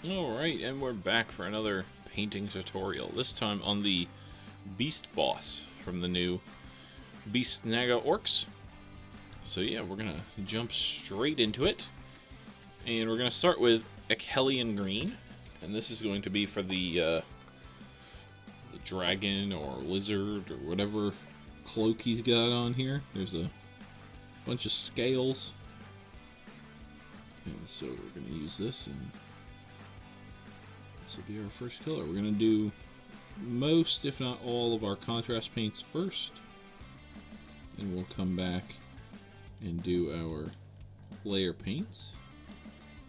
Alright, and we're back for another painting tutorial. This time on the Beastboss from the new Beast Snagga Orks. So yeah, we're gonna jump straight into it. And we're gonna start with Echelian Green. And this is going to be for the dragon or lizard or whatever cloak he's got on here. There's a bunch of scales. And so we're gonna use this, and this will be our first color. We're going to do most, if not all, of our contrast paints first. And we'll come back and do our layer paints.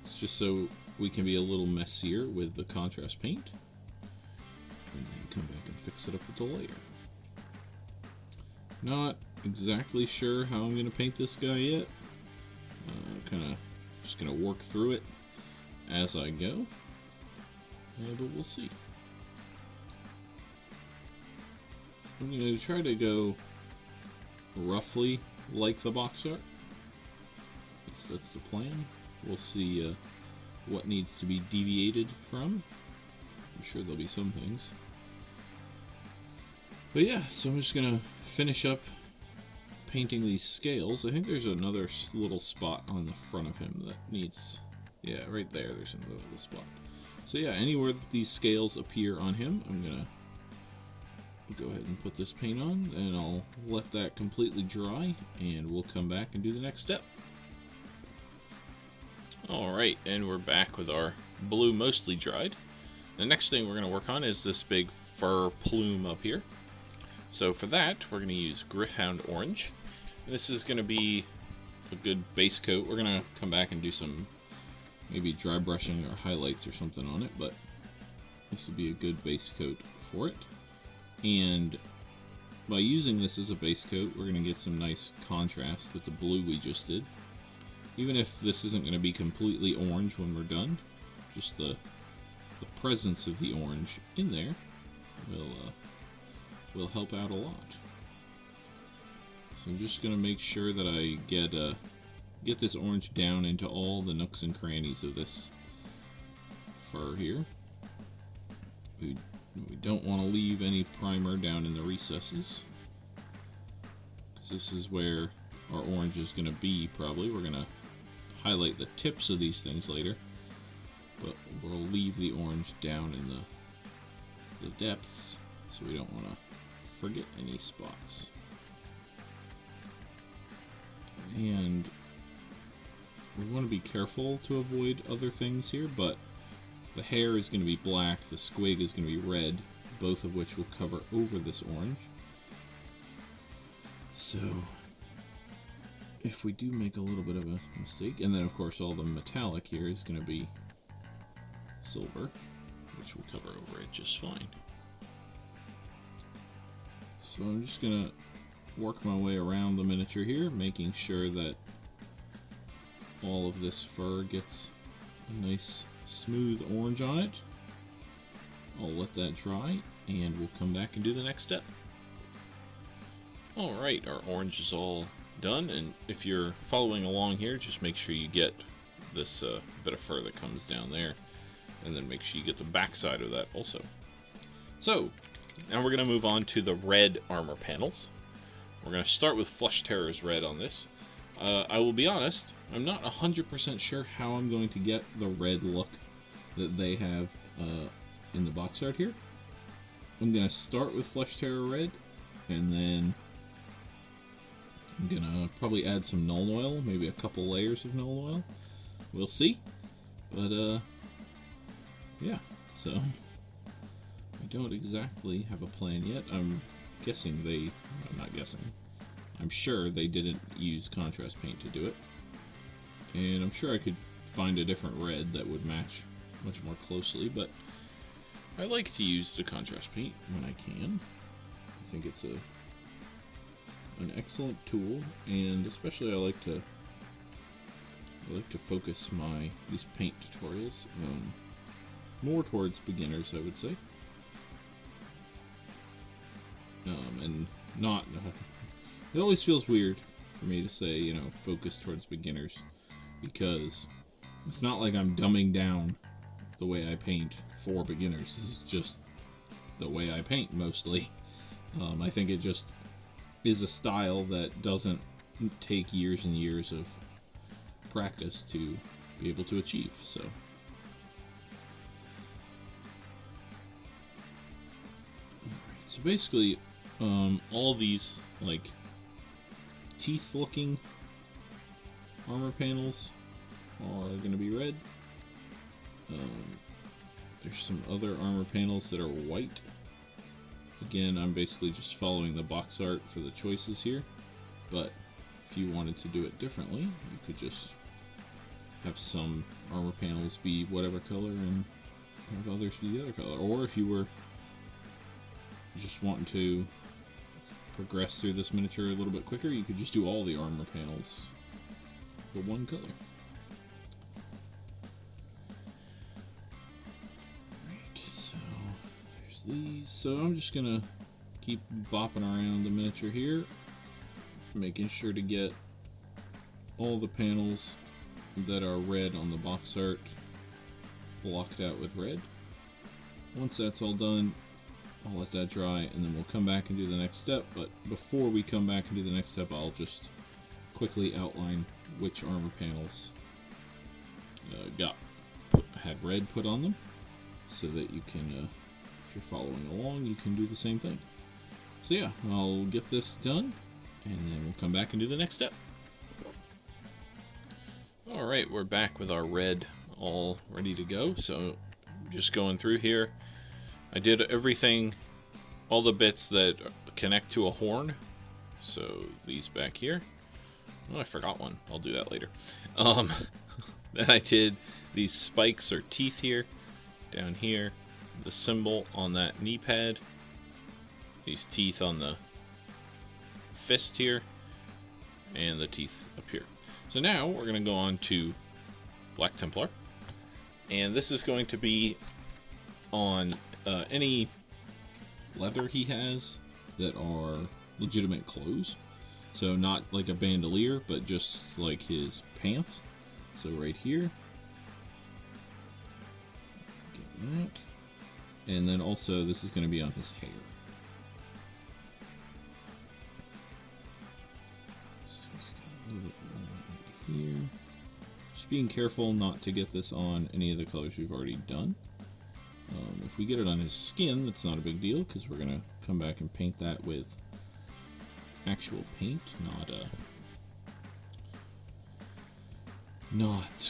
It's just so we can be a little messier with the contrast paint. And then come back and fix it up with the layer. Not exactly sure how I'm going to paint this guy yet. Just going to work through it as I go. But we'll see. I'm going to try to go roughly like the box art. At least that's the plan. We'll see what needs to be deviated from. I'm sure there'll be some things. But yeah, so I'm just going to finish up painting these scales. I think there's another little spot on the front of him that needs... Yeah, right there, there's another little spot. So yeah, anywhere that these scales appear on him, I'm going to go ahead and put this paint on, and I'll let that completely dry, and we'll come back and do the next step. Alright, and we're back with our blue mostly dried. The next thing we're going to work on is this big fur plume up here. So for that, we're going to use Gryph-hound Orange. This is going to be a good base coat. We're going to come back and do some maybe dry brushing or highlights or something on it, but this will be a good base coat for it. And by using this as a base coat, we're going to get some nice contrast with the blue we just did. Even if this isn't going to be completely orange when we're done, just the presence of the orange in there will help out a lot. So I'm just going to make sure that I get this orange down into all the nooks and crannies of this fur here. We don't want to leave any primer down in the recesses, because this is where our orange is going to be probably. We're going to highlight the tips of these things later, but we'll leave the orange down in the depths, so we don't want to forget any spots. And we want to be careful to avoid other things here, but the hair is going to be black, the squig is going to be red, both of which will cover over this orange. So if we do make a little bit of a mistake, and then of course all the metallic here is going to be silver, which will cover over it just fine. So I'm just going to work my way around the miniature here, making sure that all of this fur gets a nice smooth orange on it. I'll let that dry, and we'll come back and do the next step. Alright, our orange is all done, and if you're following along here, just make sure you get this bit of fur that comes down there, and then make sure you get the back side of that also. So, now we're going to move on to the red armor panels. We're going to start with Flush Terror's red on this. I will be honest, I'm not 100% sure how I'm going to get the red look that they have in the box art here. I'm going to start with Flush Terror red, and then I'm going to probably add some Nuln Oil, maybe a couple layers of Nuln Oil. We'll see. But, yeah, so I don't exactly have a plan yet. I'm not guessing. I'm sure they didn't use contrast paint to do it. And I'm sure I could find a different red that would match much more closely, but I like to use the contrast paint when I can. I think it's an excellent tool, and especially I like to focus these paint tutorials more towards beginners, I would say. And not... it always feels weird for me to say, focus towards beginners, because it's not like I'm dumbing down the way I paint for beginners. This is just the way I paint mostly. I think it just is a style that doesn't take years and years of practice to be able to achieve. So alright, so basically all these like teeth looking armor panels are going to be red. There's some other armor panels that are white. Again, I'm basically just following the box art for the choices here, but if you wanted to do it differently, you could just have some armor panels be whatever color and have others be the other color. Or if you were just wanting to progress through this miniature a little bit quicker, you could just do all the armor panels the one color. Alright, so there's these. So I'm just gonna keep bopping around the miniature here, making sure to get all the panels that are red on the box art blocked out with red. Once that's all done, I'll let that dry and then we'll come back and do the next step. But before we come back and do the next step, I'll just quickly outline which armor panels had red put on them, so that you can, if you're following along, you can do the same thing. So yeah, I'll get this done and then we'll come back and do the next step. Alright, we're back with our red all ready to go. So just going through here, I did everything, all the bits that connect to a horn. So these back here. Oh, I forgot one. I'll do that later. Then I did these spikes or teeth here, down here, the symbol on that knee pad, these teeth on the fist here, and the teeth up here. So now we're going to go on to Black Templar, and this is going to be on any leather he has that are legitimate clothes. So not like a bandolier, but just like his pants. So right here, get that. And then also this is going to be on his hair. So he's got a little bit more right here. Just being careful not to get this on any of the colors we've already done. If we get it on his skin, that's not a big deal, because we're going to come back and paint that with actual paint, not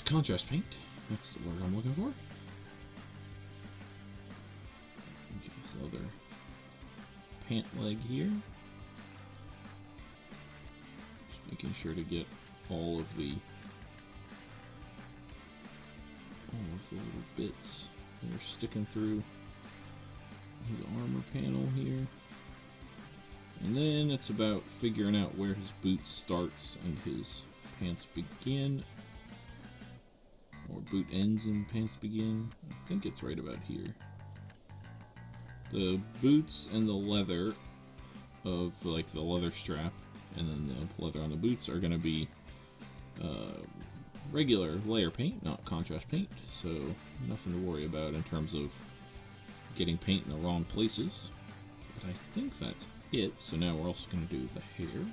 contrast paint. That's the word I'm looking for. Get his other pant leg here. Just making sure to get all of the little bits that are sticking through his armor panel here. And then it's about figuring out where his boots starts and his pants begin. Or boot ends and pants begin. I think it's right about here. The boots and the leather of like the leather strap and then the leather on the boots are going to be regular layer paint, not contrast paint. So nothing to worry about in terms of getting paint in the wrong places. But I think that's it. So now we're also going to do the hair.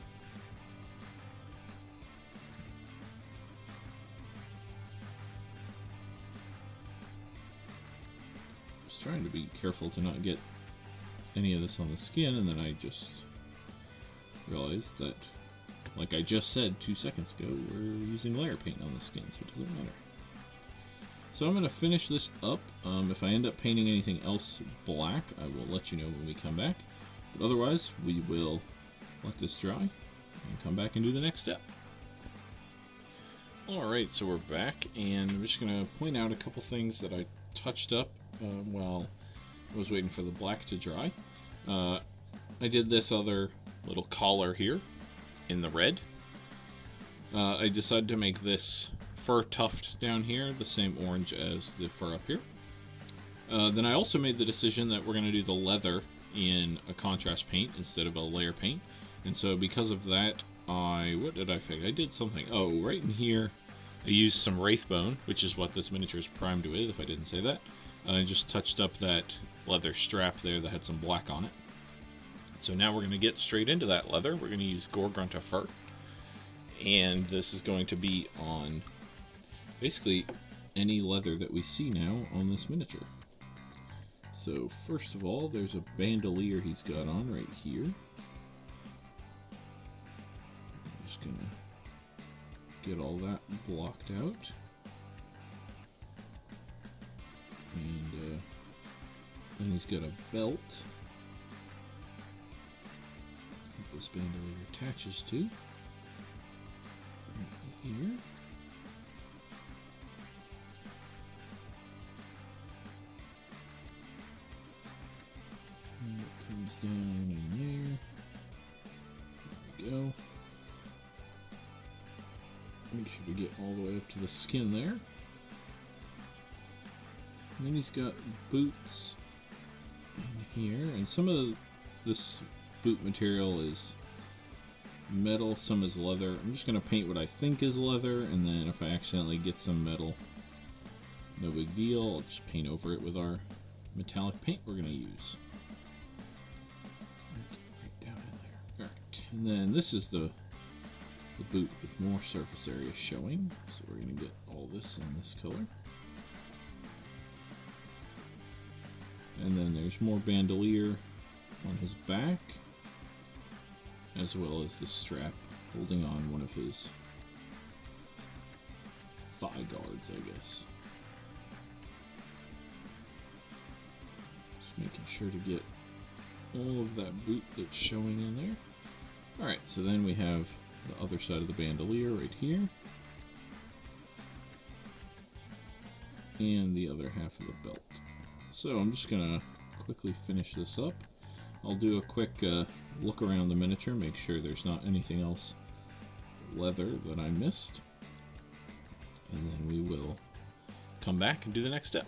I was trying to be careful to not get any of this on the skin, and then I just realized that, like I just said 2 seconds ago, we're using layer paint on the skin, so it doesn't matter. So I'm going to finish this up. If I end up painting anything else black, I will let you know when we come back. But otherwise, we will let this dry and come back and do the next step. Alright, so we're back, and I'm just going to point out a couple things that I touched up while I was waiting for the black to dry. I did this other little collar here in the red. I decided to make this fur tuft down here the same orange as the fur up here. Then I also made the decision that we're going to do the leather in a contrast paint instead of a layer paint. And so because of that, what did I figure? I did something. Oh, right in here, I used some Wraithbone, which is what this miniature is primed with, if I didn't say that. I just touched up that leather strap there that had some black on it. So now we're going to get straight into that leather. We're going to use Gorgrunta fur. And this is going to be on basically any leather that we see now on this miniature. So first of all, there's a bandolier he's got on right here. I'm just going to get all that blocked out. And then he's got a belt that this bandolier attaches to. Right here. And it comes down in there. There we go. Make sure to get all the way up to the skin there. And then he's got boots in here, and some of this boot material is metal, some is leather. I'm just going to paint what I think is leather, and then if I accidentally get some metal, no big deal. I'll just paint over it with our metallic paint we're going to use. Right down in there. Alright, and then this is the boot with more surface area showing, so we're going to get all this in this color. And then there's more bandolier on his back, as well as the strap holding on one of his thigh guards, I guess. Just making sure to get all of that boot that's showing in there. Alright, so then we have the other side of the bandolier right here. And the other half of the belt. So I'm just going to quickly finish this up. I'll do a quick look around the miniature, make sure there's not anything else leather that I missed. And then we will come back and do the next step.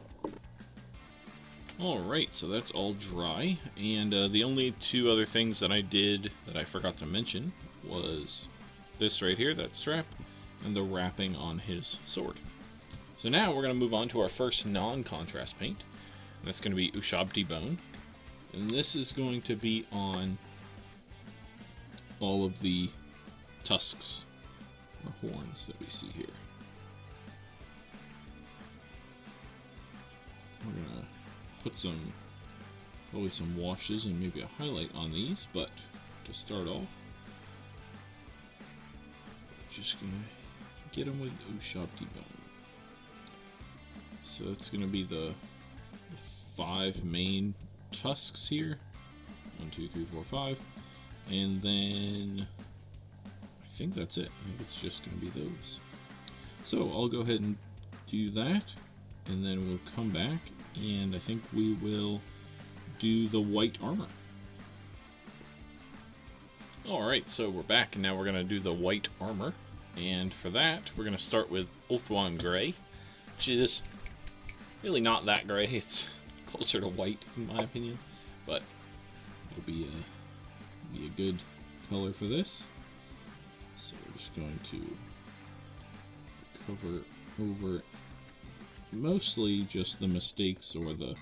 Alright, so that's all dry. And the only two other things that I did that I forgot to mention was this right here, that strap, and the wrapping on his sword. So now we're going to move on to our first non-contrast paint. That's going to be UShabdi Bone. And this is going to be on all of the tusks or horns that we see here. We're going to put probably some washes and maybe a highlight on these, but to start off, we're just going to get them with UShabdi Bone. So it's going to be the 5 main tusks here. 1, 2, 3, 4, 5. And then I think that's it. I think it's just going to be those. So I'll go ahead and do that, and then we'll come back, and I think we will do the white armor. Alright, so we're back, and now we're going to do the white armor. And for that, we're going to start with Ulthuan Grey, which is really not that gray. It's closer to white, in my opinion, but it'll be a good color for this. So we're just going to cover over mostly just the mistakes or the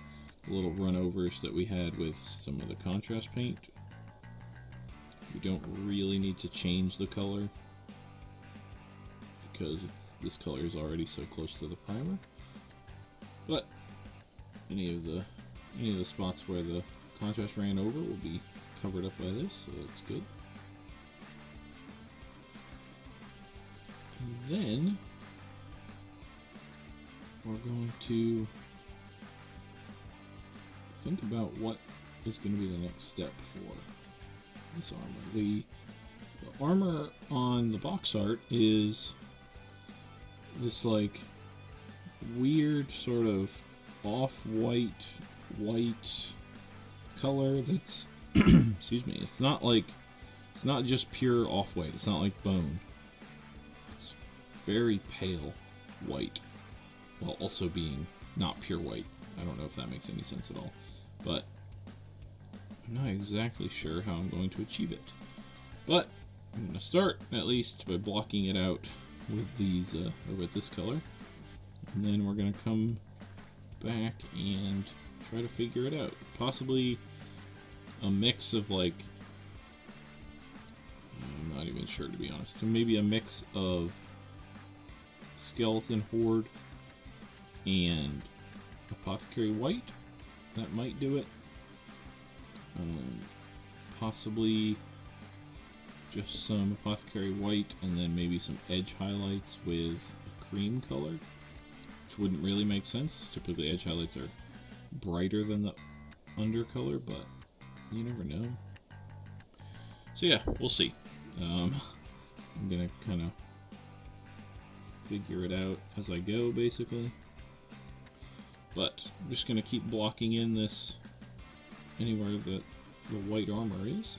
little runovers that we had with some of the contrast paint. We don't really need to change the color because this color is already so close to the primer. But any of the spots where the contrast ran over will be covered up by this, so that's good. And then we're going to think about what is going to be the next step for this armor. The armor on the box art is this like weird sort of off-white white color that's excuse me, it's not just pure off-white. It's not like bone. It's very pale white while also being not pure white. I don't know if that makes any sense at all, but I'm not exactly sure how I'm going to achieve it. But I'm going to start at least by blocking it out with these, or with this color. And then we're going to come back and try to figure it out. Possibly a mix of, like, I'm not even sure, to be honest. Maybe a mix of Skeleton Horde and Apothecary White. That might do it. Possibly just some Apothecary White and then maybe some edge highlights with a cream color, which wouldn't really make sense. Typically edge highlights are brighter than the undercolor, but you never know. So yeah, we'll see. I'm gonna kind of figure it out as I go, basically. But I'm just gonna keep blocking in this anywhere that the white armor is,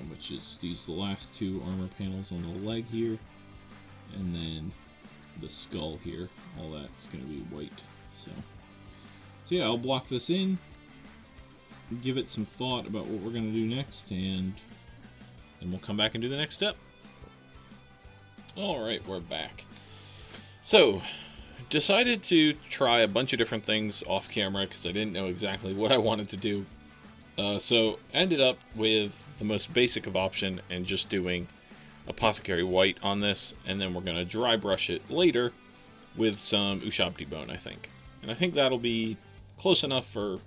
which is the last two armor panels on the leg here, and then the skull here. All that's gonna be white. So yeah, I'll block this in, give it some thought about what we're going to do next, and we'll come back and do the next step. Alright, we're back. So, decided to try a bunch of different things off camera because I didn't know exactly what I wanted to do. So, ended up with the most basic of option and just doing Apothecary White on this, and then we're going to dry brush it later with some UShabdi Bone, I think. And I think that'll be close enough for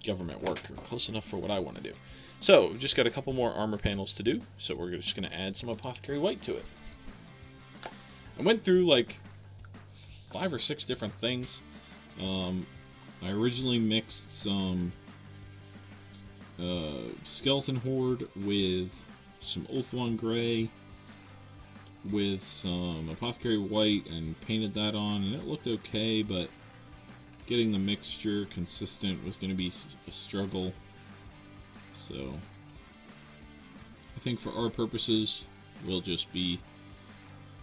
government work, or close enough for what I want to do. So, just got a couple more armor panels to do, so we're just going to add some Apothecary White to it. I went through like 5 or 6 different things. I originally mixed some Skeleton Horde with some Ulthuan Grey with some Apothecary White and painted that on, and it looked okay, but getting the mixture consistent was going to be a struggle. So I think for our purposes, we'll just be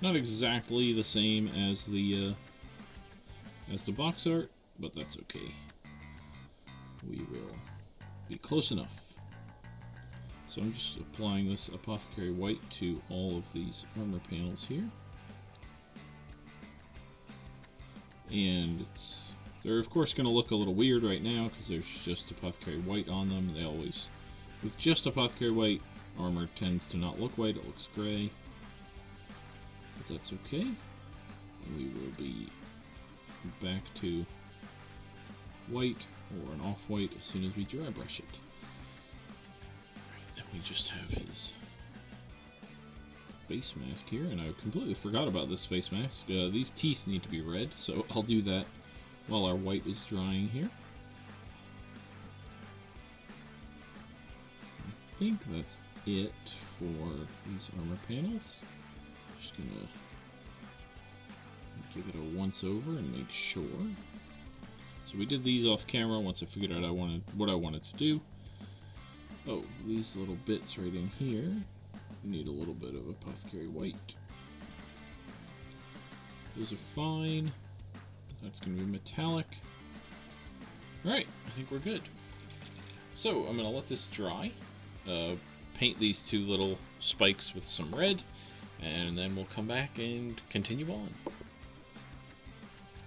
not exactly the same as the box art, but that's okay. We will be close enough. So I'm just applying this Apothecary White to all of these armor panels here. And they're of course going to look a little weird right now because there's just Apothecary White on them. They always, with just Apothecary White, armor tends to not look white, it looks gray. But that's okay. We will be back to white or an off-white as soon as we dry brush it. Alright, then we just have his face mask here, and I completely forgot about this face mask. These teeth need to be red, so I'll do that while our white is drying here. I think that's it for these armor panels. Just gonna give it a once over and make sure. So we did these off camera once I figured out what I wanted to do. Oh, these little bits right in here need a little bit of Apothecary White. Those are fine. That's going to be metallic. Alright, I think we're good. So, I'm going to let this dry. Paint these two little spikes with some red. And then we'll come back and continue on.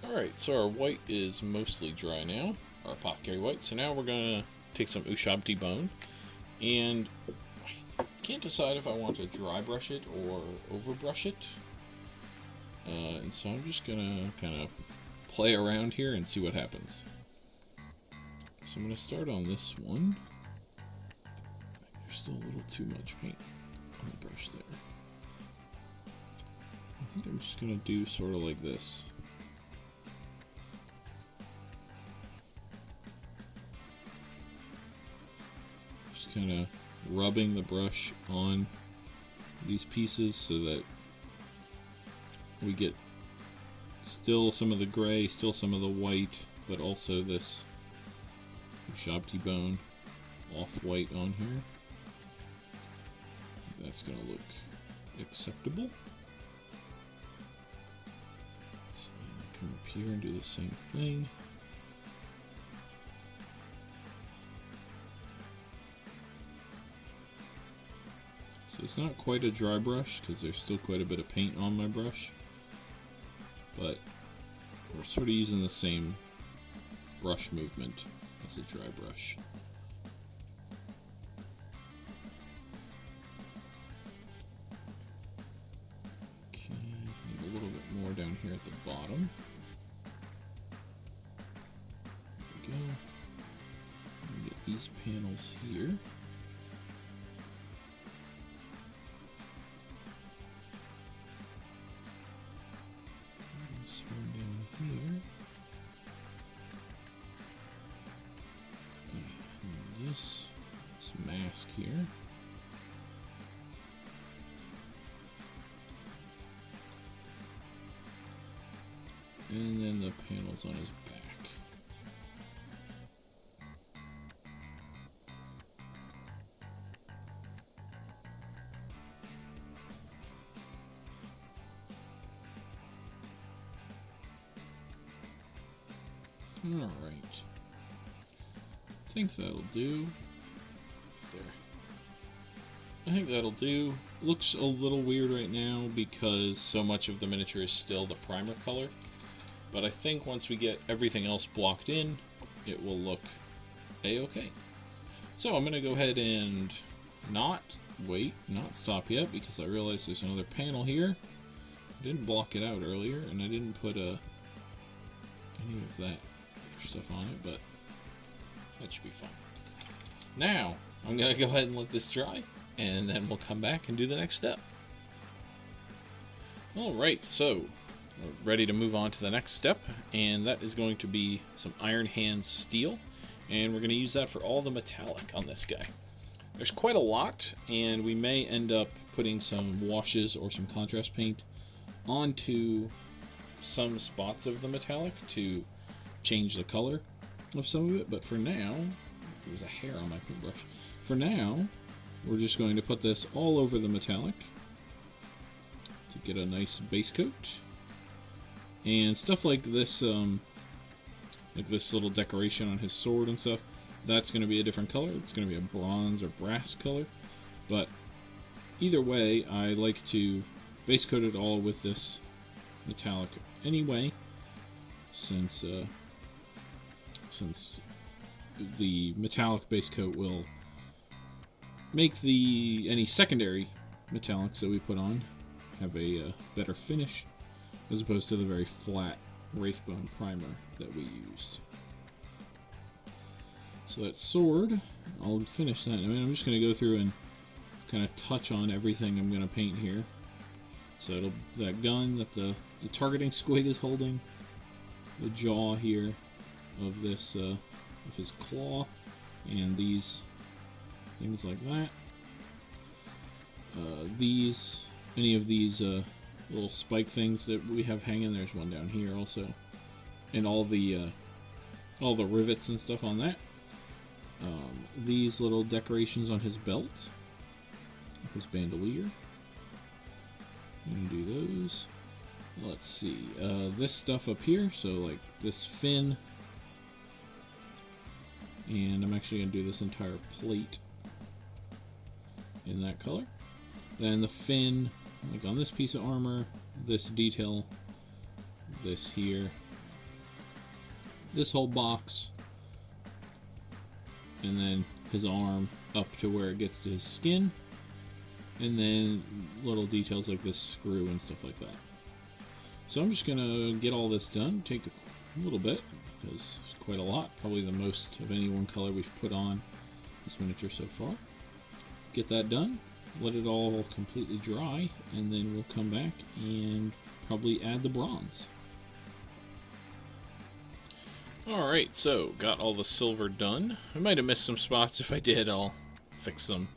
Alright, so our white is mostly dry now. Our Apothecary White. So now we're going to take some UShabdi Bone. And I can't decide if I want to dry brush it or over brush it. And so I'm just going to kind of play around here and see what happens. So I'm going to start on this one. There's still a little too much paint on the brush there. I think I'm just going to do sort of like this. Just kind of rubbing the brush on these pieces so that we get still some of the gray, still some of the white, but also this UShabdi Bone off-white on here. That's going to look acceptable. So then I come up here and do the same thing. So it's not quite a dry brush because there's still quite a bit of paint on my brush, but we're sort of using the same brush movement as a dry brush. Okay, need a little bit more down here at the bottom. There we go. Get these panels here. This one down here. And this mask here. And then the panels on his back. Alright. I think that'll do. There. I think that'll do. Looks a little weird right now because so much of the miniature is still the primer color. But I think once we get everything else blocked in, it will look a-okay. So I'm going to go ahead and not stop yet, because I realize there's another panel here. I didn't block it out earlier, and I didn't put any of that other stuff on it, but that should be fine. Now, I'm going to go ahead and let this dry, and then we'll come back and do the next step. Alright, so we're ready to move on to the next step, and that is going to be some Iron Hands steel, and we're going to use that for all the metallic on this guy. There's quite a lot, and we may end up putting some washes or some contrast paint onto some spots of the metallic to change the color of some of it, but for now, there's a hair on my paintbrush. For now, we're just going to put this all over the metallic to get a nice base coat. And stuff like this little decoration on his sword and stuff, that's going to be a different color. It's going to be a bronze or brass color. But either way, I like to base coat it all with this metallic anyway, since the metallic base coat will make any secondary metallics that we put on have a better finish, as opposed to the very flat Wraithbone primer that we used. So that sword, I'll finish that. I'm just going to go through and kind of touch on everything I'm going to paint here. So that gun that the targeting squig is holding, the jaw here of this of his claw, and these things like that. Any of these little spike things that we have hanging. There's one down here also, and all the rivets and stuff on that. These little decorations on his belt, his bandolier. I'm gonna do those. Let's see, this stuff up here, so like this fin, and I'm actually gonna do this entire plate in that color. Then the fin, like on this piece of armor, this detail, this here, this whole box, and then his arm up to where it gets to his skin, and then little details like this screw and stuff like that. So I'm just gonna get all this done, take a little bit, because it's quite a lot, probably the most of any one color we've put on this miniature so far. Get that done, let it all completely dry, and then we'll come back and probably add the bronze. Alright, so got all the silver done. I might have missed some spots. If I did, I'll fix them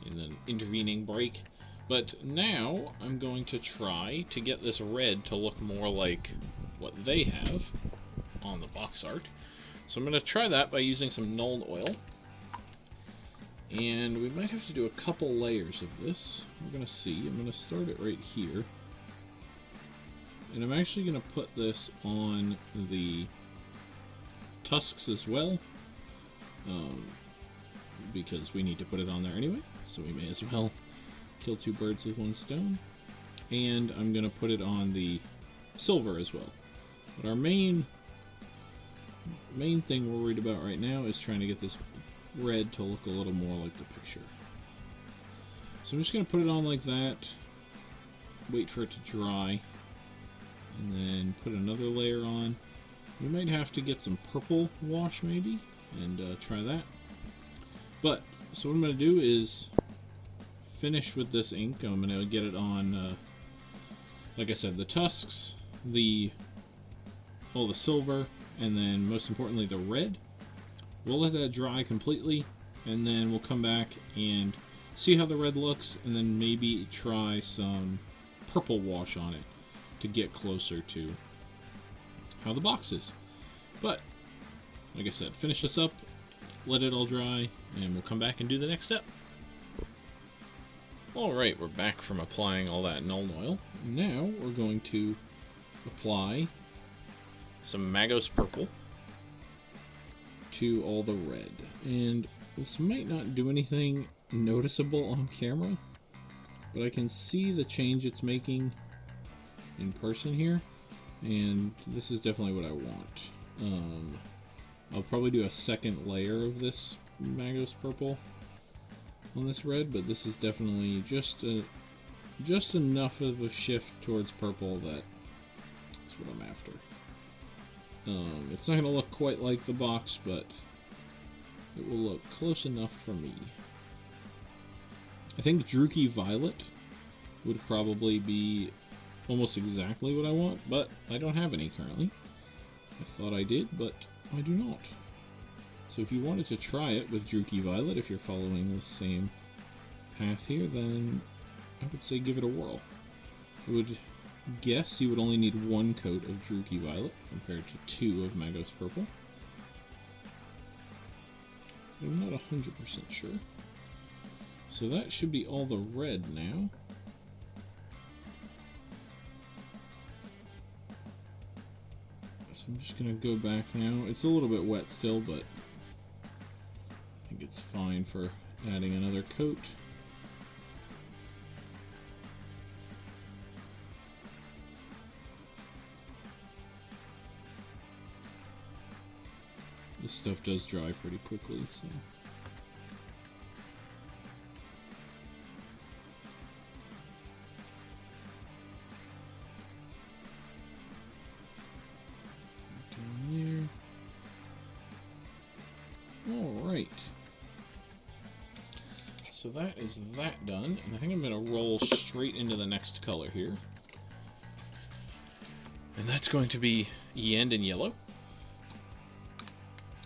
in an intervening break. But now I'm going to try to get this red to look more like what they have on the box art. So I'm going to try that by using some Nuln Oil. And we might have to do a couple layers of this. We're going to see. I'm going to start it right here. And I'm actually going to put this on the Tusks as well, because we need to put it on there anyway, so we may as well Kill two birds with one stone. And I'm going to put it on the silver as well. But our main thing we're worried about right now is trying to get this red to look a little more like the picture. So I'm just going to put it on like that, wait for it to dry, and then put another layer on. We might have to get some purple wash maybe, and try that. But, so what I'm going to do is finish with this ink. I'm going to get it on, like I said, the tusks, all the silver, and then most importantly the red. We'll let that dry completely, and then we'll come back and see how the red looks, and then maybe try some purple wash on it to get closer to how the box is. But, like I said, finish this up, let it all dry, and we'll come back and do the next step. Alright, we're back from applying all that Nuln Oil. Now we're going to apply some Magos Purple to all the red. And this might not do anything noticeable on camera, but I can see the change it's making in person here, and this is definitely what I want. I'll probably do a second layer of this Magos Purple on this red, but this is definitely just enough of a shift towards purple that that's what I'm after. It's not going to look quite like the box, but it will look close enough for me. I think Druchii Violet would probably be almost exactly what I want, but I don't have any currently. I thought I did, but I do not. So if you wanted to try it with Druchii Violet, if you're following the same path here, then I would say give it a whirl. I would guess you would only need one coat of Druchii Violet compared to two of Magos Purple. But I'm not 100% sure. So that should be all the red now. So I'm just going to go back now. It's a little bit wet still, but I think it's fine for adding another coat. This stuff does dry pretty quickly, so. Down there. Alright. So that is that done, and I think I'm going to roll straight into the next color here. And that's going to be Yend in yellow.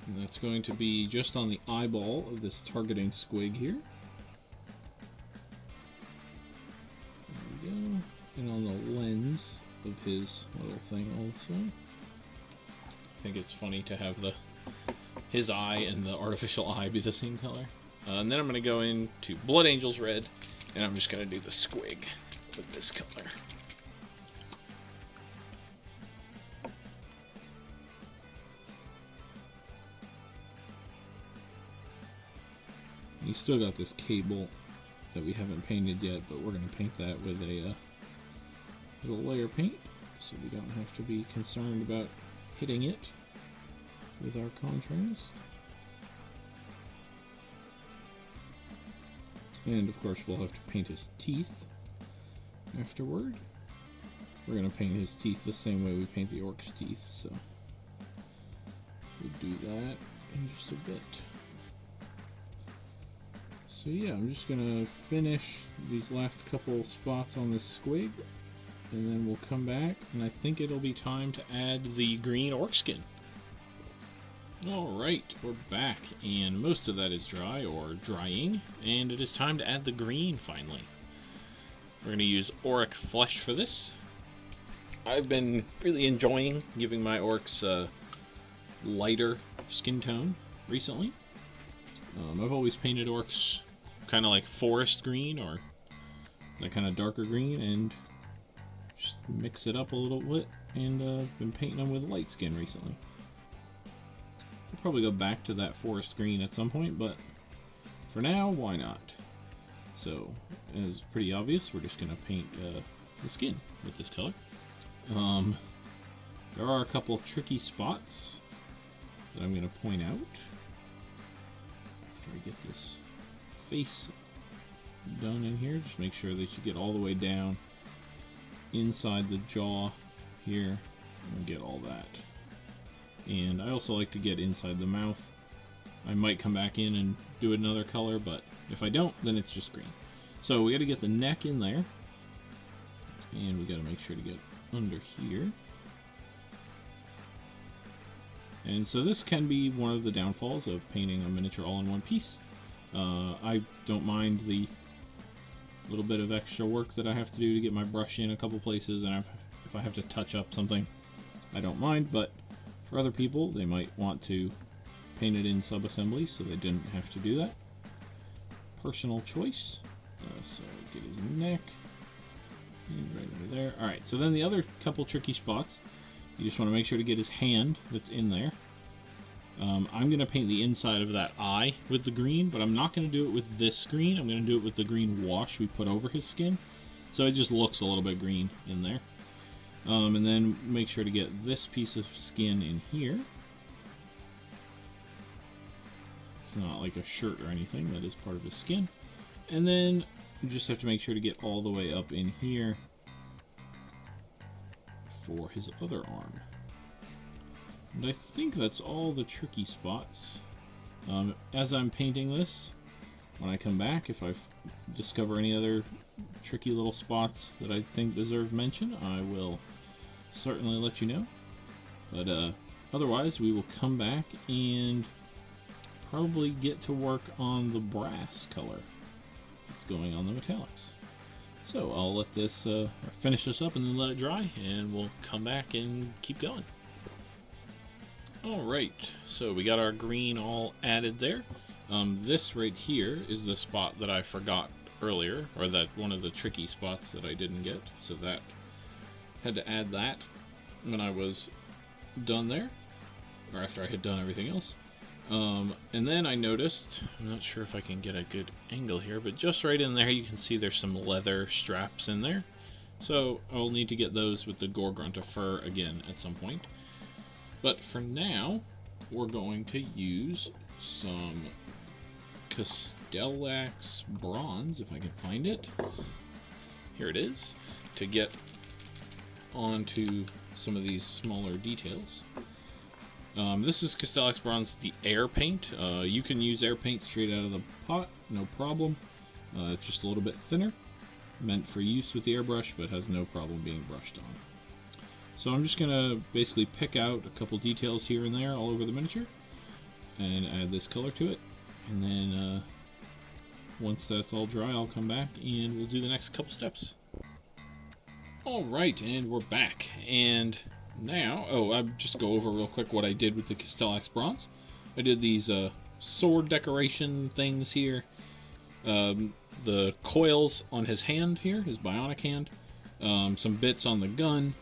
And that's going to be just on the eyeball of this targeting squig here. There we go. And on the lens of his little thing also. I think it's funny to have his eye and the artificial eye be the same color. And then I'm going to go into Blood Angel's red, and I'm just going to do the squig with this color. You still got this cable that we haven't painted yet, but we're going to paint that with a layer paint, so we don't have to be concerned about hitting it with our contrast. And of course we'll have to paint his teeth afterward. We're going to paint his teeth the same way we paint the orc's teeth, so we'll do that in just a bit. So yeah, I'm just going to finish these last couple spots on this squig, and then we'll come back, and I think it'll be time to add the green orc skin. Alright, we're back, and most of that is dry, or drying, and it is time to add the green finally. We're going to use Ork Flush for this. I've been really enjoying giving my orcs a lighter skin tone recently. I've always painted orcs kind of like forest green, or that kind of darker green, and just mix it up a little bit, and been painting them with light skin recently. I'll probably go back to that forest green at some point, but for now, why not? So, as pretty obvious, we're just going to paint the skin with this color. There are a couple tricky spots that I'm going to point out after I get this face done in here. Just make sure that you get all the way down inside the jaw here and get all that. And I also like to get inside the mouth. I might come back in and do another color, but if I don't, then it's just green. So we got to get the neck in there, and we got to make sure to get under here. And so this can be one of the downfalls of painting a miniature all in one piece. I don't mind the little bit of extra work that I have to do to get my brush in a couple places, and if I have to touch up something, I don't mind, but for other people, they might want to paint it in sub-assemblies, so they didn't have to do that. Personal choice. So get his neck, and right over there. Alright, so then the other couple tricky spots, you just want to make sure to get his hand that's in there. I'm going to paint the inside of that eye with the green, but I'm not going to do it with this green. I'm going to do it with the green wash we put over his skin. So it just looks a little bit green in there. And then make sure to get this piece of skin in here. It's not like a shirt or anything, that is part of his skin. And then you just have to make sure to get all the way up in here for his other arm. And I think that's all the tricky spots. As I'm painting this, when I come back, if I discover any other tricky little spots that I think deserve mention, I will certainly let you know. But otherwise, we will come back and probably get to work on the brass color that's going on the metallics. So I'll let this finish this up and then let it dry, and we'll come back and keep going. Alright, so we got our green all added there. This right here is the spot that I forgot earlier, or that one of the tricky spots that I didn't get, so that had to add that when I was done there, or after I had done everything else. And then I noticed, I'm not sure if I can get a good angle here, but just right in there you can see there's some leather straps in there. So I'll need to get those with the Gorgrunta fur again at some point. But for now, we're going to use some Castellax bronze, if I can find it. Here it is, to get onto some of these smaller details. This is Castellax bronze, the air paint. You can use air paint straight out of the pot, no problem. It's just a little bit thinner, meant for use with the airbrush, but has no problem being brushed on. So I'm just going to basically pick out a couple details here and there all over the miniature and add this color to it. And then once that's all dry, I'll come back and we'll do the next couple steps. Alright, and we're back. And now, I'll just go over real quick what I did with the Castellax bronze. I did these sword decoration things here. The coils on his hand here, his bionic hand. Some bits on the gun.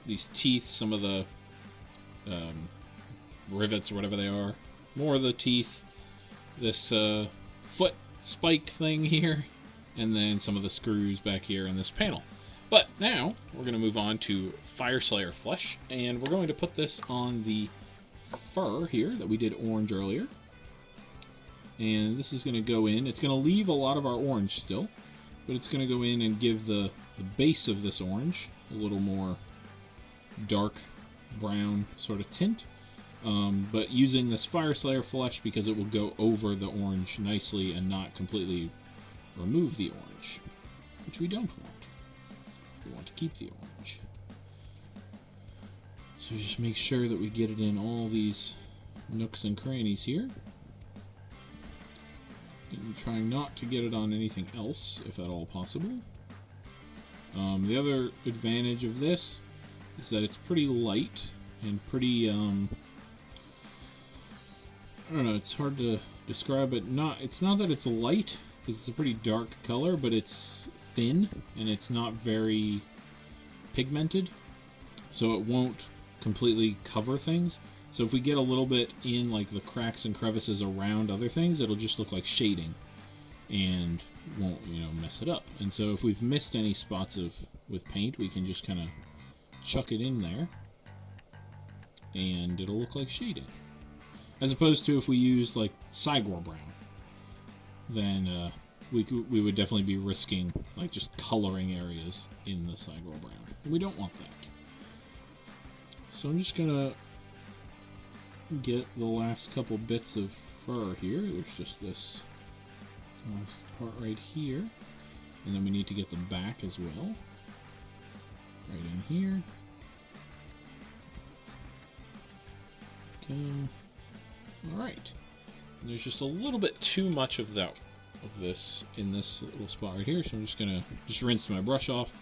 These teeth, some of the rivets or whatever they are. More of the teeth. This foot spike thing here. And then some of the screws back here in this panel. But now, we're going to move on to Fyreslayer Flush. And we're going to put this on the fur here that we did orange earlier. And this is going to go in. It's going to leave a lot of our orange still. But it's going to go in and give the base of this orange a little more dark brown sort of tint, but using this Fyreslayer Flush because it will go over the orange nicely and not completely remove the orange, which we don't want. We want to keep the orange. So just make sure that we get it in all these nooks and crannies here. And trying not to get it on anything else, if at all possible. The other advantage of this is that it's pretty light and pretty, I don't know, it's hard to describe it. It's not that it's light, because it's a pretty dark color, but it's thin, and it's not very pigmented, so it won't completely cover things. So if we get a little bit in, like, the cracks and crevices around other things, it'll just look like shading, and won't, you know, mess it up. And so if we've missed any spots with paint, we can just kind of chuck it in there, and it'll look like shading. As opposed to if we use like Cygor brown, then we would definitely be risking like just coloring areas in the Cygor brown. And we don't want that. So I'm just gonna get the last couple bits of fur here. There's just this last part right here, and then we need to get the back as well, right in here. Go. All right. And there's just a little bit too much of this in this little spot right here, so I'm just gonna rinse my brush off,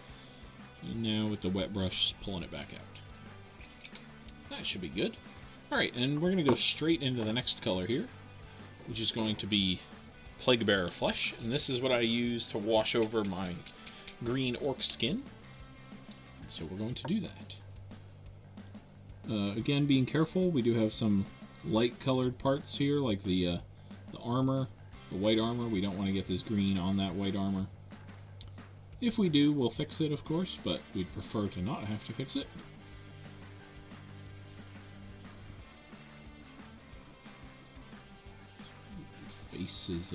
and now with the wet brush, just pulling it back out. That should be good. All right, and we're gonna go straight into the next color here, which is going to be Plaguebearer Flush, and this is what I use to wash over my green orc skin. So we're going to do that. Again, being careful, we do have some light colored parts here, like the armor, the white armor. We don't want to get this green on that white armor. If we do, we'll fix it, of course, but we'd prefer to not have to fix it. Face is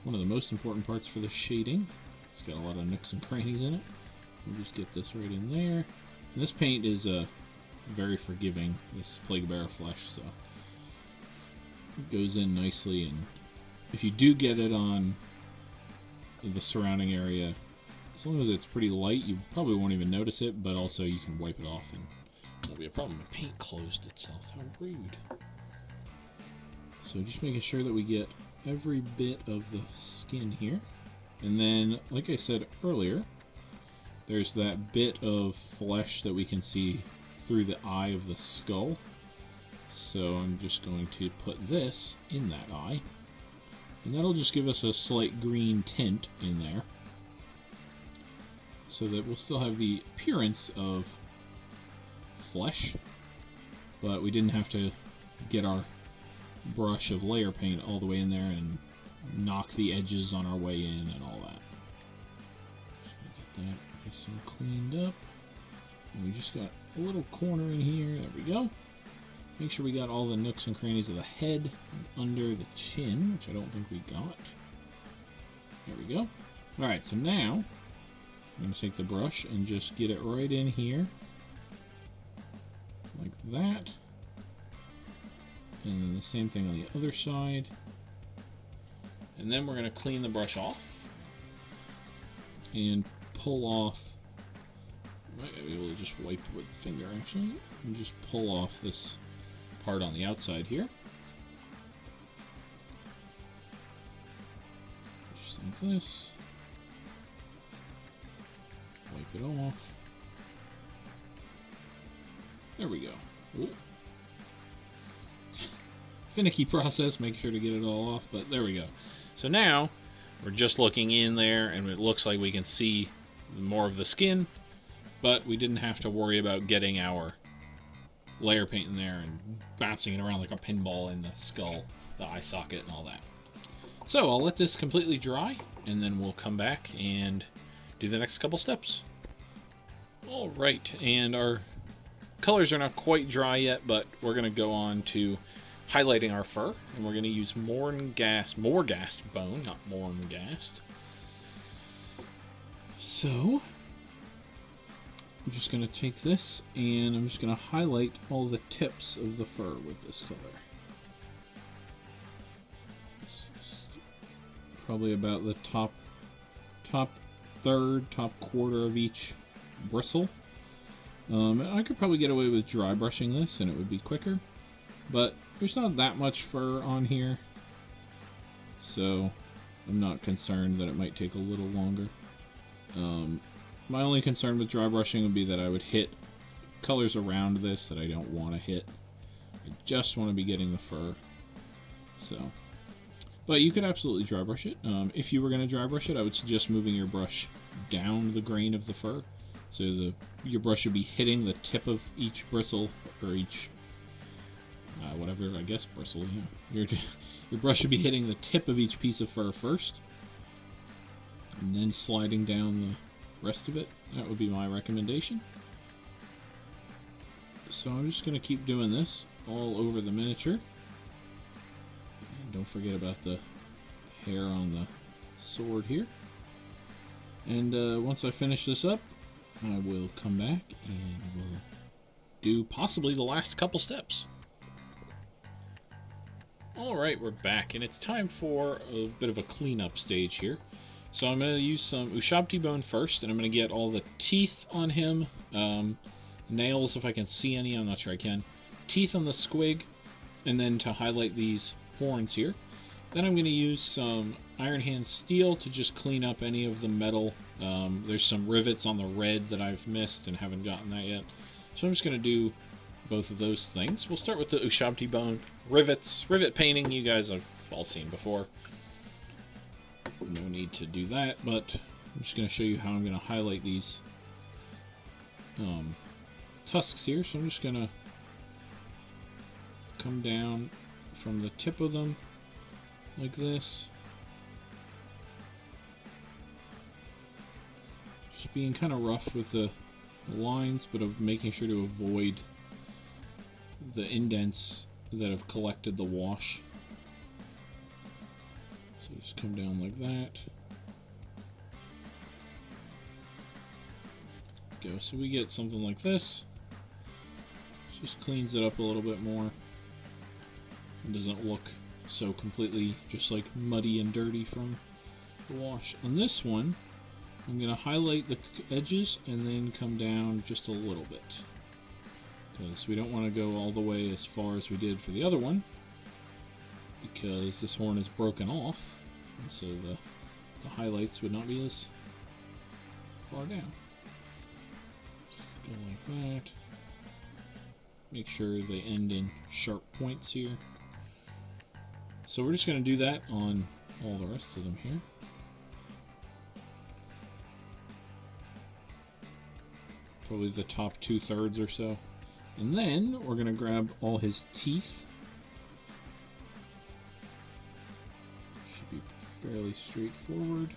one of the most important parts for the shading. It's got a lot of nooks and crannies in it. We'll just get this right in there. And this paint is very forgiving, this Plaguebearer Flush, so it goes in nicely. And if you do get it on the surrounding area, as long as it's pretty light, you probably won't even notice it, but also you can wipe it off and it won't be a problem. The paint closed itself. How rude. So just making sure that we get every bit of the skin here. And then, like I said earlier, there's that bit of flesh that we can see through the eye of the skull. So I'm just going to put this in that eye. And that'll just give us a slight green tint in there, so that we'll still have the appearance of flesh, but we didn't have to get our brush of layer paint all the way in there and knock the edges on our way in and all that. Just gonna get that nice and cleaned up. And we just got a little corner in here. There we go. Make sure we got all the nooks and crannies of the head and under the chin, which I don't think we got. There we go. Alright, so now I'm going to take the brush and just get it right in here, like that. And then the same thing on the other side. And then we're going to clean the brush off and pull off. Might be able to just wipe with the finger, actually, and just pull off this part on the outside here. Just like this. Wipe it off. There we go. Ooh. Finicky process, make sure to get it all off, but there we go. So now we're just looking in there and it looks like we can see more of the skin, but we didn't have to worry about getting our layer paint in there and bouncing it around like a pinball in the skull, the eye socket, and all that. So I'll let this completely dry, and then we'll come back and do the next couple steps. Alright, and our colors are not quite dry yet, but we're going to go on to highlighting our fur, and we're going to use Morghast bone, not Morghast. So I'm just going to take this and I'm just going to highlight all the tips of the fur with this color. Probably about the top third, top quarter of each bristle. I could probably get away with dry brushing this and it would be quicker, but there's not that much fur on here, so I'm not concerned that it might take a little longer. My only concern with dry brushing would be that I would hit colors around this that I don't want to hit. I just want to be getting the fur. So, but you could absolutely dry brush it. If you were going to dry brush it, I would suggest moving your brush down the grain of the fur. So your brush should be hitting the tip of each bristle, or each, whatever, I guess bristle, yeah. Your brush should be hitting the tip of each piece of fur first. and then sliding down the rest of it. That would be my recommendation. So I'm just going to keep doing this all over the miniature. And don't forget about the hair on the sword here. And once I finish this up, I will come back and we'll do possibly the last couple steps. Alright, we're back, and it's time for a bit of a cleanup stage here. So I'm going to use some UShabdi Bone first, and I'm going to get all the teeth on him, nails if I can see any, I'm not sure I can, teeth on the squig, and then to highlight these horns here. Then I'm going to use some Iron Hand Steel to just clean up any of the metal. There's some rivets on the red that I've missed and haven't gotten that yet. So I'm just going to do both of those things. We'll start with the UShabdi Bone rivets. Rivet painting, you guys have all seen before. No need to do that, but I'm just going to show you how I'm going to highlight these tusks here. So I'm just going to come down from the tip of them like this. Just being kind of rough with the lines, but of making sure to avoid the indents that have collected the wash. So just come down like that. Go. So we get something like this. Just cleans it up a little bit more. It doesn't look so completely just like muddy and dirty from the wash. On this one, I'm going to highlight the edges and then come down just a little bit, because we don't want to go all the way as far as we did for the other one, because this horn is broken off, and so the highlights would not be as far down. Just go like that. Make sure they end in sharp points here. So we're just going to do that on all the rest of them here. Probably the top 2/3 or so. And then we're going to grab all his teeth. Should be fairly straightforward.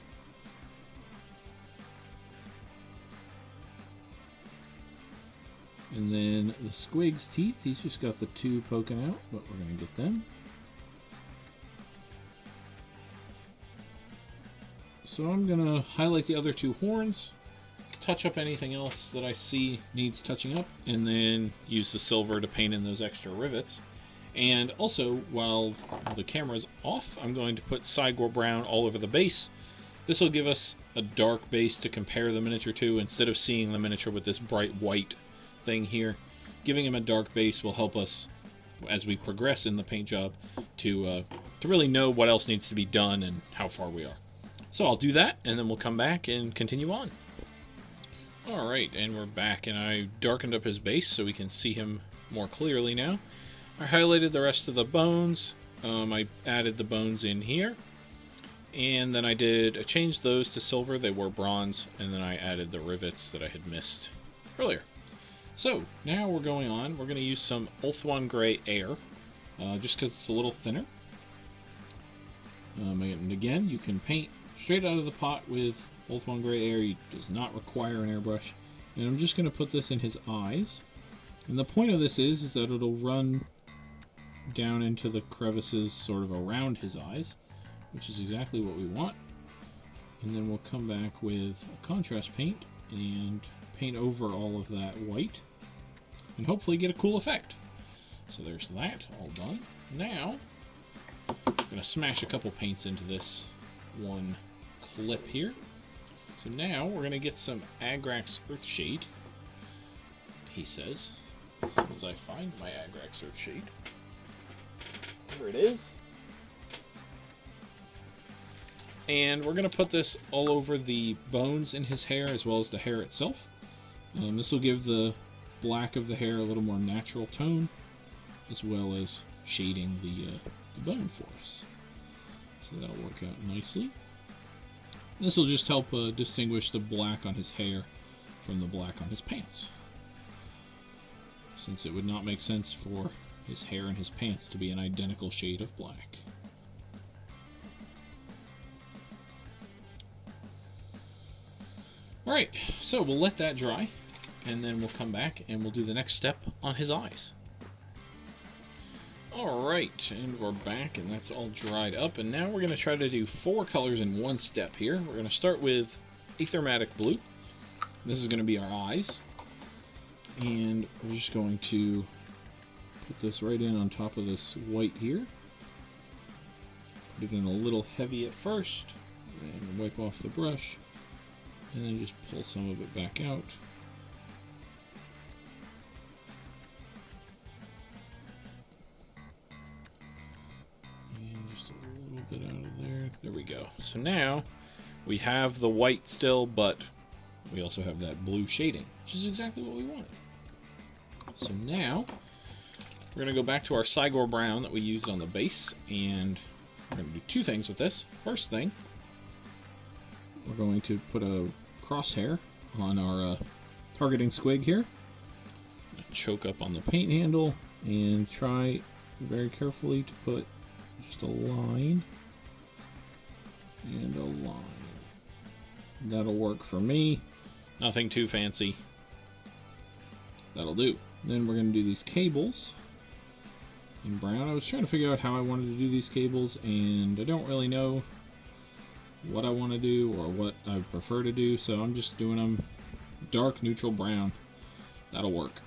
And then the squig's teeth, he's just got the 2 poking out, but we're going to get them. So I'm going to highlight the other 2 horns, touch up anything else that I see needs touching up, and then use the silver to paint in those extra rivets. And also, while the camera's off, I'm going to put Cygor Brown all over the base. This will give us a dark base to compare the miniature to, instead of seeing the miniature with this bright white thing here. Giving him a dark base will help us, as we progress in the paint job, to really know what else needs to be done and how far we are. So I'll do that, and then we'll come back and continue on. Alright, and we're back, and I darkened up his base so we can see him more clearly now. I highlighted the rest of the bones. I added the bones in here, and then I changed those to silver. They were bronze, and then I added the rivets that I had missed earlier. So now we're going on. We're going to use some Ulthuan Grey Air, just because it's a little thinner. And again, you can paint straight out of the pot with Ulthuan Grey Air. It does not require an airbrush. And I'm just going to put this in his eyes. And the point of this is that it'll run down into the crevices sort of around his eyes, which is exactly what we want. And then we'll come back with a contrast paint and paint over all of that white and hopefully get a cool effect. So there's that all done. Now I'm going to smash a couple paints into this one clip here. So now we're going to get some Agrax Earthshade, he says, as soon as I find my Agrax Earthshade. Here it is. And we're going to put this all over the bones in his hair as well as the hair itself. This will give the black of the hair a little more natural tone, as well as shading the bone for us. So that'll work out nicely. This will just help distinguish the black on his hair from the black on his pants, since it would not make sense for his hair and his pants to be an identical shade of black. Alright, so we'll let that dry, and then we'll come back and we'll do the next step on his eyes. Alright, and we're back, and that's all dried up, and now we're going to try to do 4 colors in one step here. We're going to start with Aethermatic Blue. This is going to be our eyes, and we're just going to put this right in on top of this white here. Put it in a little heavy at first, and wipe off the brush, and then just pull some of it back out. And just a little bit out of there. There we go. So now we have the white still, but we also have that blue shading, which is exactly what we wanted. So now we're going to go back to our Cygor brown that we used on the base, and we're going to do 2 things with this. First thing, we're going to put a crosshair on our targeting squig here. Choke up on the paint handle and try very carefully to put just a line and a line. That'll work for me. Nothing too fancy. That'll do. Then we're going to do these cables in brown. I was trying to figure out how I wanted to do these cables, and I don't really know what I want to do or what I prefer to do, so I'm just doing them dark neutral brown. That'll work.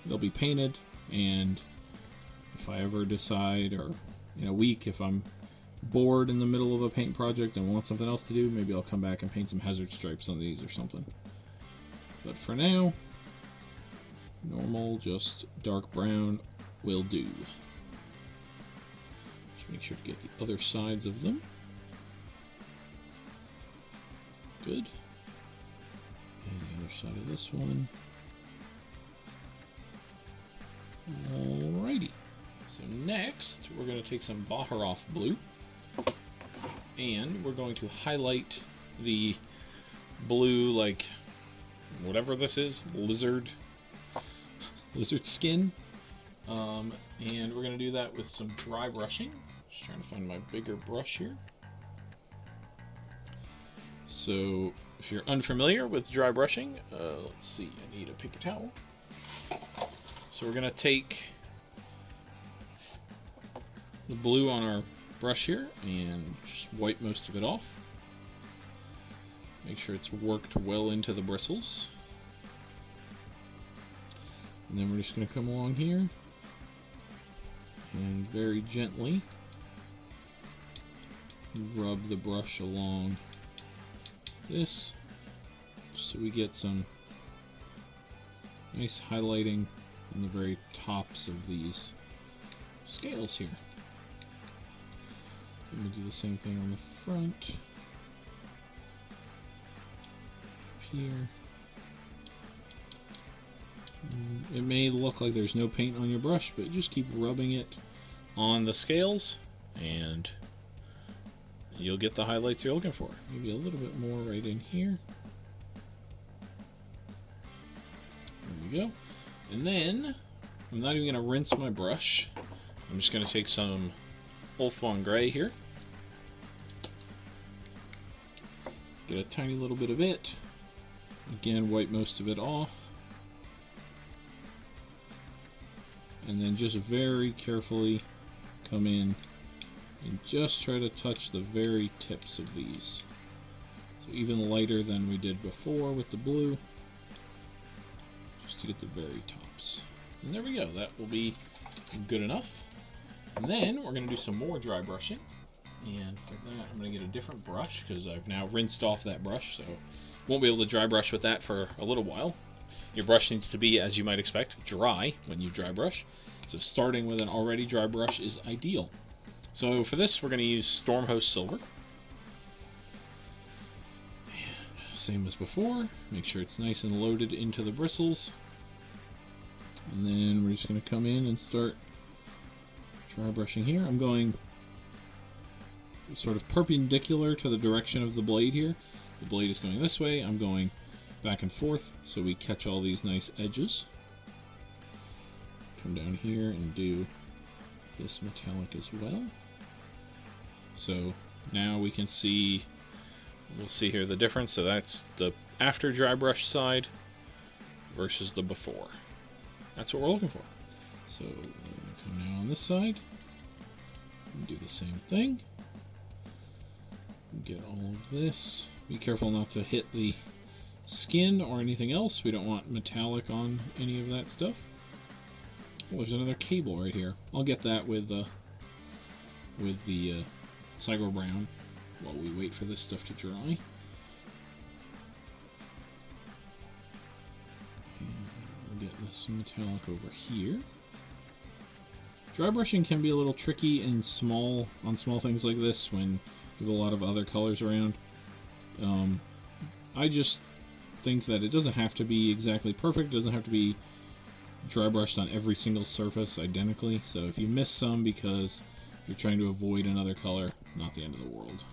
They'll be painted, and if I ever decide, or in a week, if I'm bored in the middle of a paint project and want something else to do, maybe I'll come back and paint some hazard stripes on these or something. But for now, normal, just dark brown will do. Just make sure to get the other sides of them. Good. And the other side of this one. Alrighty. So next, we're going to take some Baharoth blue, and we're going to highlight the blue, like, whatever this is, lizard skin. And we're going to do that with some dry brushing. Just trying to find my bigger brush here. So, if you're unfamiliar with dry brushing, let's see, I need a paper towel. So we're going to take the blue on our brush here and just wipe most of it off. Make sure it's worked well into the bristles. And then we're just going to come along here and very gently rub the brush along this, so we get some nice highlighting on the very tops of these scales here. And we'll do the same thing on the front. Up here. It may look like there's no paint on your brush, but just keep rubbing it on the scales and you'll get the highlights you're looking for. Maybe a little bit more right in here. There we go. And then, I'm not even going to rinse my brush. I'm just going to take some Ulthuan Gray here. Get a tiny little bit of it. Again, wipe most of it off. And then just very carefully come in and just try to touch the very tips of these. So even lighter than we did before with the blue, just to get the very tops. And there we go, that will be good enough. And then we're going to do some more dry brushing. And for that, I'm going to get a different brush because I've now rinsed off that brush, so won't be able to dry brush with that for a little while. Your brush needs to be, as you might expect, dry when you dry brush. So starting with an already dry brush is ideal. So for this, we're going to use Stormhost Silver. And same as before, make sure it's nice and loaded into the bristles. And then we're just going to come in and start dry brushing here. I'm going sort of perpendicular to the direction of the blade here. The blade is going this way, I'm going back and forth, so we catch all these nice edges. Come down here and do this metallic as well. So now we can see we'll see here the difference. So that's the after dry brush side versus the before. That's what we're looking for. So we're going to come now on this side and do the same thing. Get all of this. Be careful not to hit the skin or anything else. We don't want metallic on any of that stuff. Oh, there's another cable right here. I'll get that with the Cygro Brown while we wait for this stuff to dry. And we'll get this metallic over here. Dry brushing can be a little tricky on small things like this when you have a lot of other colors around. I just think that it doesn't have to be exactly perfect. It doesn't have to be dry brushed on every single surface identically. So if you miss some because you're trying to avoid another color, not the end of the world.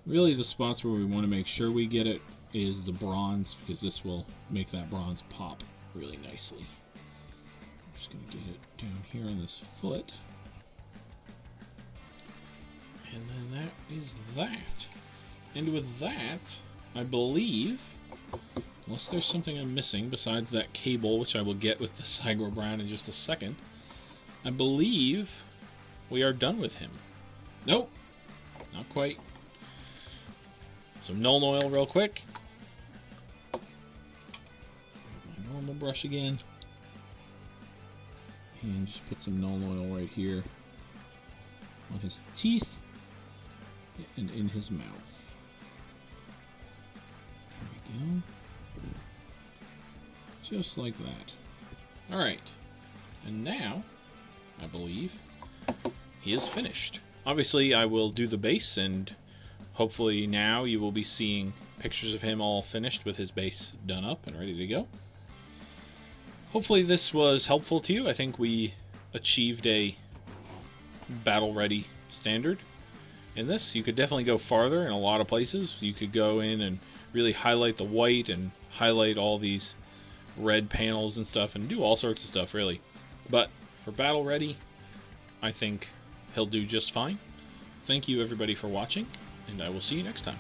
Really, the spots where we want to make sure we get it is the bronze, because this will make that bronze pop really nicely. I'm just going to get it down here on this foot. And then that is that. And with that, I believe, unless there's something I'm missing besides that cable, which I will get with the Cygro Brown in just a second, I believe we are done with him. Nope, not quite. Some Nuln Oil real quick. My normal brush again. And just put some Nuln Oil right here on his teeth and in his mouth. There we go. Just like that. Alright. And now, I believe, he is finished. Obviously, I will do the base, and hopefully now you will be seeing pictures of him all finished with his base done up and ready to go. Hopefully this was helpful to you. I think we achieved a battle-ready standard in this. You could definitely go farther in a lot of places. You could go in and really highlight the white and highlight all these red panels and stuff and do all sorts of stuff, really. But for battle ready, I think he'll do just fine. Thank you everybody for watching, and I will see you next time.